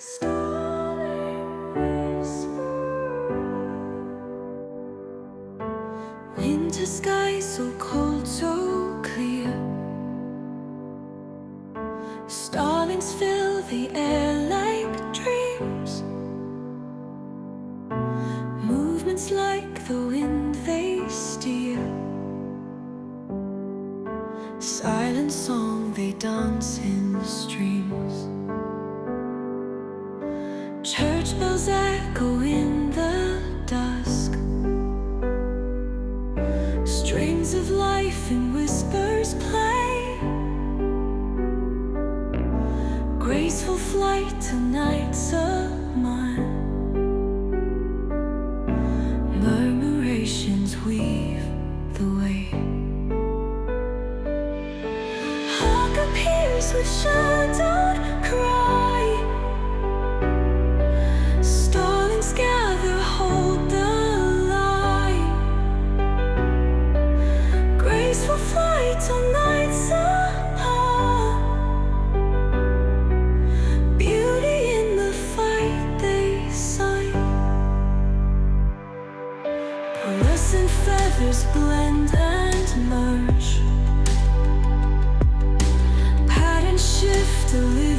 Starling whisper. Winter sky so cold, so clear. Starlings fill the air like dreams. Movements like the wind they steer. Silent song they dance in the streams. Church bells echo in the dusk. Strings of life in whispers play. Graceful flight to nights of mine. Murmurations weave the way. Hawk appears with shadowed cry. Starlings gather, hold the line. Graceful flight on nights apart. Beauty in the fight they sign. Pearlescent feathers blend and merge. Patterns shift a little.